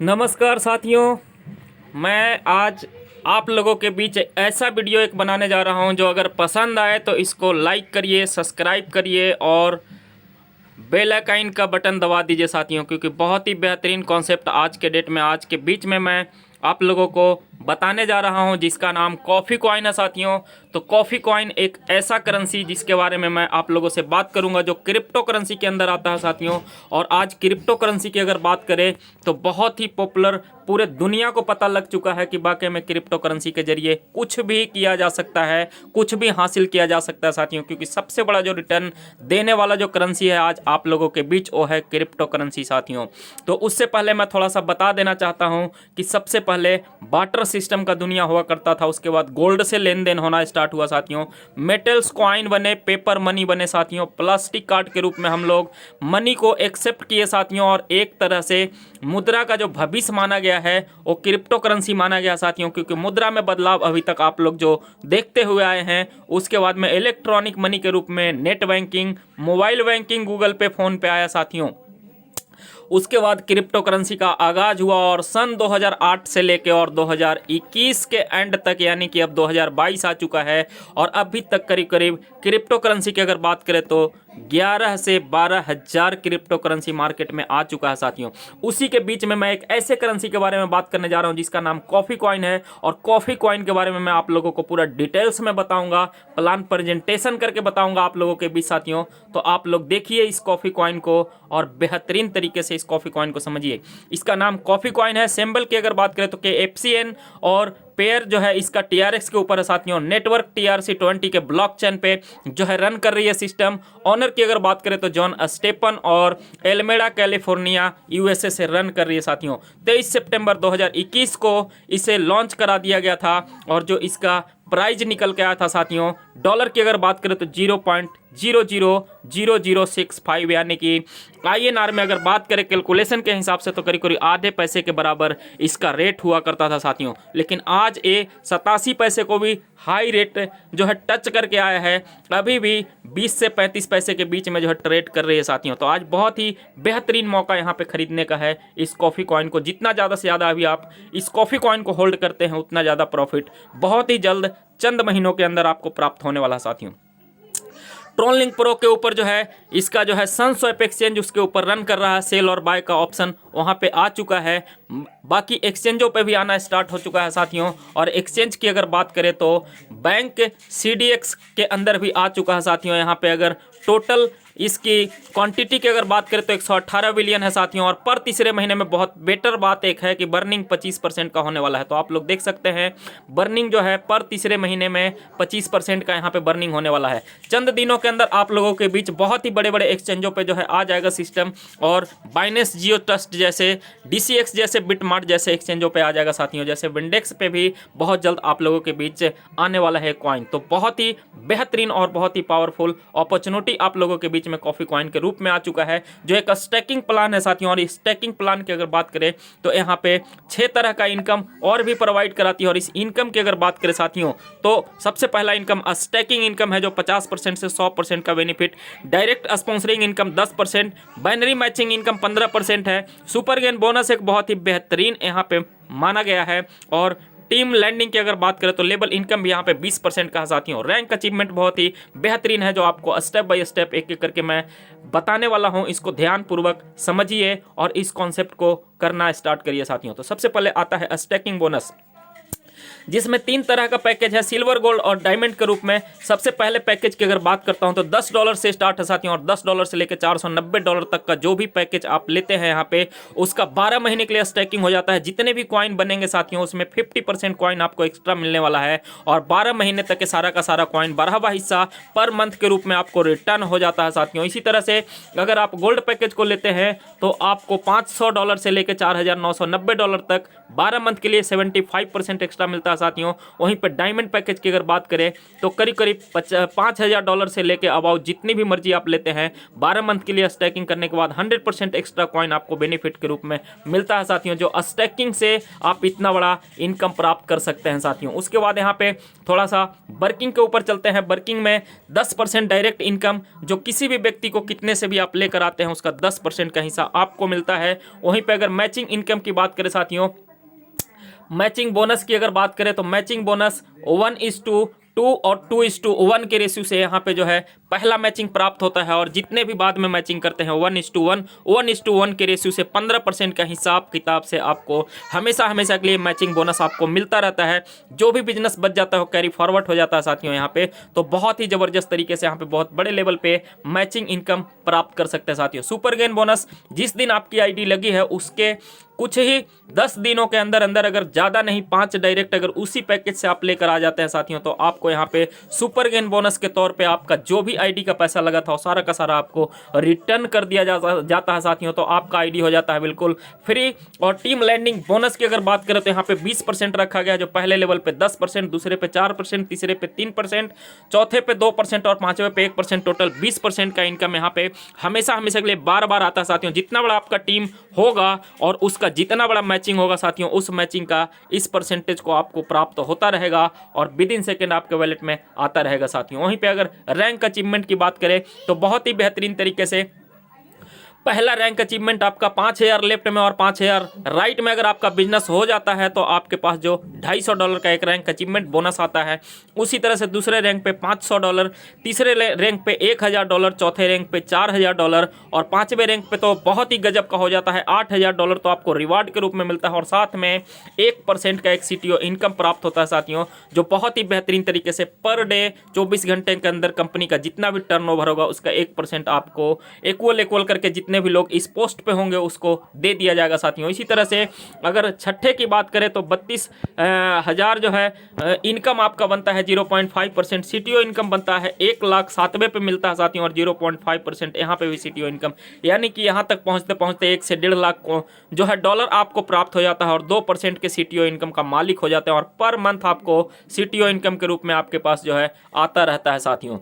नमस्कार साथियों, मैं आज आप लोगों के बीच ऐसा वीडियो एक बनाने जा रहा हूं जो अगर पसंद आए तो इसको लाइक करिए, सब्सक्राइब करिए और बेल आइकन का बटन दबा दीजिए साथियों, क्योंकि बहुत ही बेहतरीन कॉन्सेप्ट आज के डेट में, आज के बीच में मैं आप लोगों को बताने जा रहा हूं जिसका नाम कॉफ़ी कॉइन है साथियों। तो कॉफ़ी कॉइन एक ऐसा करेंसी जिसके बारे में मैं आप लोगों से बात करूंगा जो क्रिप्टो करेंसी के अंदर आता है साथियों। और आज क्रिप्टो करेंसी की अगर बात करें तो बहुत ही पॉपुलर, पूरे दुनिया को पता लग चुका है कि वाकई में क्रिप्टो करेंसी के जरिए कुछ भी किया जा सकता है, कुछ भी हासिल किया जा सकता है साथियों। क्योंकि सबसे बड़ा जो रिटर्न देने वाला जो करेंसी है आज आप लोगों के बीच, वो है क्रिप्टो करेंसी साथियों। तो उससे पहले मैं थोड़ा सा बता देना चाहता हूं कि सबसे पहले बार्टर सिस्टम का दुनिया हुआ करता था, उसके बाद गोल्ड से लेन देन होना स्टार्ट हुआ साथियों, मेटल्स कॉइन बने, पेपर मनी बने साथियों, प्लास्टिक कार्ड के रूप में हम लोग मनी को एक्सेप्ट किए साथियों। और एक तरह से मुद्रा का जो भविष्य माना गया है वो क्रिप्टो करेंसी माना गया साथियों, क्योंकि मुद्रा में बदलाव अभी तक आप लोग जो देखते हुए आए हैं। उसके बाद में इलेक्ट्रॉनिक मनी के रूप में net banking, mobile banking, Google पे, फोन पे आया साथियों। उसके बाद क्रिप्टो करेंसी का आगाज हुआ और सन 2008 से लेके और 2021 के एंड तक, यानी कि अब 2022 आ चुका है और अभी तक करीब करीब क्रिप्टो करेंसी की अगर बात करें तो 11 से 12 हज़ार क्रिप्टो करेंसी मार्केट में आ चुका है साथियों। उसी के बीच में मैं एक ऐसे करेंसी के बारे में बात करने जा रहा हूं जिसका नाम कॉफ़ी कॉइन है। और कॉफ़ी कॉइन के बारे में मैं आप लोगों को पूरा डिटेल्स में बताऊंगा, प्लान प्रेजेंटेशन करके बताऊंगा आप लोगों के बीच साथियों। तो आप लोग देखिए इस कॉफ़ी कॉइन को और बेहतरीन तरीके से इस कॉफ़ी कॉइन को समझिए। इसका नाम कॉफ़ी कॉइन है। सिंबल की अगर बात करें तो KFCN और पेयर जो है इसका TRX के ऊपर है साथियों। नेटवर्क TRC20 के ब्लॉकचेन पे जो है रन कर रही है सिस्टम। ऑनर की अगर बात करें तो जॉन स्टेपन और एल्मेडा कैलिफोर्निया USA से रन कर रही है साथियों। 23 सितंबर 2021 को इसे लॉन्च करा दिया गया था और जो इसका प्राइज निकल के आया था साथियों, डॉलर की अगर बात करें तो 0.000065, यानी कि INR में अगर बात करें कैलकुलेशन के हिसाब से तो करीब करीब आधे पैसे के बराबर इसका रेट हुआ करता था साथियों। लेकिन आज ये 87 पैसे को भी हाई रेट जो है टच करके आया है। अभी भी 20 से 35 पैसे के बीच में जो है ट्रेड कर रही है साथियों। तो आज बहुत ही बेहतरीन मौका यहाँ पे खरीदने का है इस कॉफ़ी कॉइन को। जितना ज़्यादा से ज़्यादा अभी आप इस कॉफ़ी कॉइन को होल्ड करते हैं उतना ज़्यादा प्रॉफिट बहुत ही जल्द चंद महीनों के अंदर आपको प्राप्त होने वाला साथियों। ट्रोनलिंक प्रो के ऊपर जो है इसका जो है सनस्वैप एक्सचेंज उसके ऊपर रन कर रहा है। सेल और बाय का ऑप्शन वहां पे आ चुका है। बाकी एक्सचेंजों पे भी आना स्टार्ट हो चुका है साथियों। और एक्सचेंज की अगर बात करें तो बैंक CDX के अंदर भी आ चुका है साथियों। यहाँ पे अगर टोटल इसकी क्वांटिटी की अगर बात करें तो 118 बिलियन है साथियों। और पर तीसरे महीने में बहुत बेटर बात एक है कि बर्निंग 25% का होने वाला है। तो आप लोग देख सकते हैं बर्निंग जो है पर तीसरे महीने में 25% का यहाँ पे बर्निंग होने वाला है। चंद दिनों के अंदर आप लोगों के बीच बहुत ही बड़े बड़े एक्सचेंजों पे जो है आ जाएगा सिस्टम। और बाइनेंस, जियो ट्रस्ट जैसे, DCX जैसे, बिटमार्ट जैसे एक्सचेंजों पे आ जाएगा साथियों। जैसे विंडेक्स पे भी बहुत जल्द आप लोगों के बीच आने वाला है कॉइन। तो बहुत ही बेहतरीन और बहुत ही पावरफुल अपॉर्चुनिटी आप लोगों के बीच में कॉफ़ी कॉइन के रूप में आ चुका है, जो एक स्टैकिंग प्लान है साथियों। और इस स्टैकिंग प्लान की अगर बात करें तो यहाँ पे 6 तरह का इनकम और भी प्रोवाइड कराती है। और इस इनकम की अगर बात करें साथियों तो सबसे पहला इनकम स्टैकिंग इनकम है जो 50% से 100% का benefit, direct sponsoring income 10%, binary matching income 15% है, सुपर गेन बोनस एक बहुत ही बेहतरीन यहाँ पे माना गया है। और टीम लैंडिंग की अगर बात करें तो लेबल इनकम भी यहाँ पे 20% का है साथियों। रैंक अचीवमेंट बहुत ही बेहतरीन है जो आपको स्टेप बाय स्टेप एक एक करके मैं बताने वाला हूँ। इसको ध्यानपूर्वक समझिए और इस कॉन्सेप्ट को करना स्टार्ट करिए साथियों। तो सबसे पहले आता है स्टैकिंग बोनस, जिसमें 3 तरह का पैकेज है, सिल्वर, गोल्ड और डायमंड के रूप में। सबसे पहले पैकेज की अगर बात करता हूं तो $10 से स्टार्ट है साथियों। और $10 से लेकर $490 तक का जो भी पैकेज आप लेते हैं यहाँ पे उसका 12 महीने के लिए स्टैकिंग हो जाता है। जितने भी कॉइन बनेंगे साथियों उसमें 50% कॉइन आपको एक्स्ट्रा मिलने वाला है। और 12 महीने तक के सारा का सारा कॉइन 12वां हिस्सा पर मंथ के रूप में आपको रिटर्न हो जाता है साथियों। इसी तरह से अगर आप गोल्ड पैकेज को लेते हैं तो आपको $500 से लेकर $4,990 तक 12 मंथ के लिए 75% एक्स्ट्रा मिलता है। है साथियों। वहीं पे डायमंड पैकेज की अगर बात करें तो करीब करीब $5,000 से लेके अबाउट जितनी भी मर्जी आप लेते हैं 12 मंथ के लिए स्टैकिंग करने के बाद 100% एक्स्ट्रा कॉइन आपको बेनिफिट के रूप में मिलता है साथियों, जो स्टैकिंग से आप इतना बड़ा इनकम प्राप्त कर सकते हैं साथियों। उसके बाद यहाँ पे थोड़ा सा वर्किंग के ऊपर चलते हैं। वर्किंग में 10% डायरेक्ट इनकम, जो किसी भी व्यक्ति को कितने से भी आप लेकर आते हैं उसका 10% का हिस्सा आपको मिलता है। वहीं पे अगर मैचिंग इनकम की बात करें साथियों, मैचिंग बोनस की अगर बात करें तो मैचिंग बोनस 1:2 और 2:1 के रेशियो से यहाँ पे जो है पहला मैचिंग प्राप्त होता है, और जितने भी बाद में मैचिंग करते हैं 1:1 के रेशियो से 15% का हिसाब किताब से आपको हमेशा हमेशा के लिए मैचिंग बोनस आपको मिलता रहता है। जो भी बिजनेस बच जाता है वो कैरी फॉरवर्ड हो जाता है साथियों यहाँ पे। तो बहुत ही जबरदस्त तरीके से यहाँ पे बहुत बड़े लेवल पे मैचिंग इनकम प्राप्त कर सकते हैं साथियों। सुपर गेन बोनस, जिस दिन आपकी आईडी लगी है उसके कुछ ही 10 दिनों के अंदर अंदर, अगर ज़्यादा नहीं 5 डायरेक्ट अगर उसी पैकेज से आप लेकर आ जाते हैं साथियों, तो आपको यहाँ पे सुपर गेन बोनस के तौर पे आपका जो भी आईडी का पैसा लगा था वो सारा का सारा आपको रिटर्न कर दिया जाता है साथियों। तो आपका आईडी हो जाता है बिल्कुल फ्री। और टीम लैंडिंग बोनस की अगर बात करें तो यहाँ पे 20% रखा गया है, जो पहले लेवल पे 10%, दूसरे पे 4%, तीसरे पे 3%, चौथे पे 2% और पांचवे पे 1%, टोटल 20% का इनकम यहाँ पे हमेशा हमेशा के लिए बार बार आता है साथियों। जितना बड़ा आपका टीम होगा और उसका जितना बड़ा मैचिंग होगा साथियों, उस मैचिंग का इस परसेंटेज को आपको प्राप्त होता रहेगा और विद इन सेकेंड आपके वैलेट में आता रहेगा साथियों। वहीं पे अगर रैंक अचीवमेंट की बात करें तो बहुत ही बेहतरीन तरीके से पहला रैंक अचीवमेंट आपका 5,000 लेफ्ट में और 5,000 राइट में अगर आपका बिजनेस हो जाता है तो आपके पास जो $250 का एक रैंक अचीवमेंट बोनस आता है। उसी तरह से दूसरे रैंक पे $500, तीसरे रैंक पे $1,000, चौथे रैंक पे $4,000 और पांचवें रैंक पे तो बहुत ही गजब का हो जाता है $8,000 तो आपको रिवार्ड के रूप में मिलता है। और साथ में 1% का एक CTO इनकम प्राप्त होता है साथियों, जो बहुत ही बेहतरीन तरीके से पर डे 24 घंटे के अंदर कंपनी का जितना भी टर्नओवर होगा उसका 1% आपको इक्वल करके जितने भी लोग इस पोस्ट पे होंगे उसको दे दिया जाएगा साथियों। इसी तरह से अगर छठे की बात करें तो 32,000 जो है इनकम आपका बनता है 0.5%, CTO इनकम बनता है 1,07,000 पे मिलता है साथियों, और 0.5% यहाँ पे भी CTO इनकम, यानी कि यहाँ तक पहुँचते पहुँचते 1 से 1.5 लाख को जो है डॉलर आपको प्राप्त हो जाता है और 2% के CTO इनकम का मालिक हो जाते हैं, और पर मंथ आपको CTO इनकम के रूप में आपके पास जो है आता रहता है साथियों।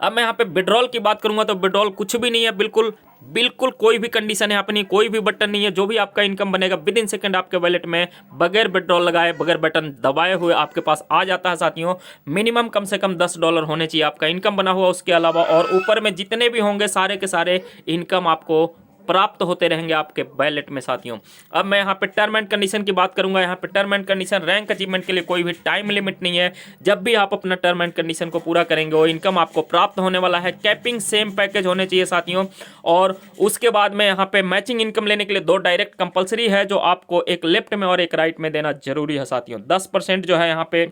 अब मैं यहाँ पे विड्रॉल की बात करूंगा तो विड्रॉल कुछ भी नहीं है, बिल्कुल कोई भी कंडीशन यहाँ पे नहीं, कोई भी बटन नहीं है। जो भी आपका इनकम बनेगा विद इन सेकंड आपके वैलेट में बगैर विड्रॉल लगाए, बगैर बटन दबाए हुए आपके पास आ जाता है साथियों। मिनिमम कम से कम $10 होने चाहिए आपका इनकम बना हुआ, उसके अलावा और ऊपर में जितने भी होंगे सारे के सारे इनकम आपको प्राप्त होते रहेंगे आपके वैलेट में साथियों। अब मैं यहाँ पे टर्म एंड कंडीशन की बात करूंगा। यहाँ पे term and condition, rank achievement के लिए कोई भी टाइम लिमिट नहीं है। जब भी आप अपना टर्म एंड कंडीशन को पूरा करेंगे वो इनकम आपको प्राप्त होने वाला है। कैपिंग सेम पैकेज होने चाहिए साथियों। और उसके बाद में यहाँ पे मैचिंग इनकम लेने के लिए 2 डायरेक्ट कंपलसरी है, जो आपको एक लेफ्ट में और एक राइट में देना जरूरी है साथियों। 10% जो है यहाँ पे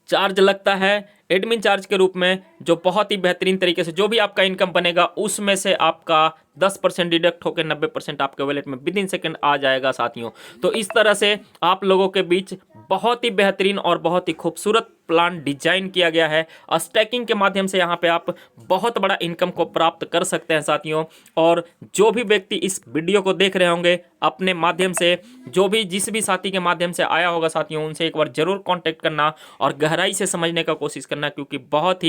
चार्ज लगता है एडमिन चार्ज के रूप में, जो बहुत ही बेहतरीन तरीके से जो भी आपका इनकम बनेगा उसमें से आपका 10% डिडक्ट होकर 90% आपके वैलेट में विद इन सेकेंड आ जाएगा साथियों। तो इस तरह से आप लोगों के बीच बहुत ही बेहतरीन और बहुत ही खूबसूरत प्लान डिजाइन किया गया है। स्टैकिंग के माध्यम से यहाँ पे आप बहुत बड़ा इनकम को प्राप्त कर सकते हैं साथियों। और जो भी व्यक्ति इस वीडियो को देख रहे होंगे अपने माध्यम से, जो भी जिस भी साथी के माध्यम से आया होगा साथियों, उनसे एक बार जरूर कांटेक्ट करना और गहराई से समझने का कोशिश करना, क्योंकि बहुत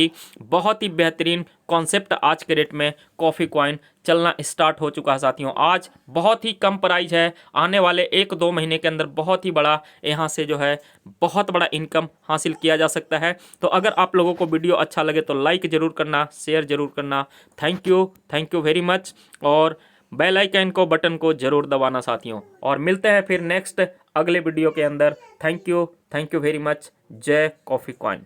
ही बेहतरीन कॉन्सेप्ट आज के डेट में कॉफ़ी कॉइन चलना स्टार्ट हो चुका है साथियों। आज बहुत ही कम प्राइस है, आने वाले 1-2 महीने के अंदर बहुत ही बड़ा यहाँ से जो है बहुत बड़ा इनकम हासिल किया जा सकता है। तो अगर आप लोगों को वीडियो अच्छा लगे तो लाइक ज़रूर करना, शेयर ज़रूर करना। Thank you very much. और बेल आइकन को बटन को ज़रूर दबाना साथियों। और मिलते हैं फिर नेक्स्ट अगले वीडियो के अंदर। Thank you very much. जय कॉफ़ी कॉइन।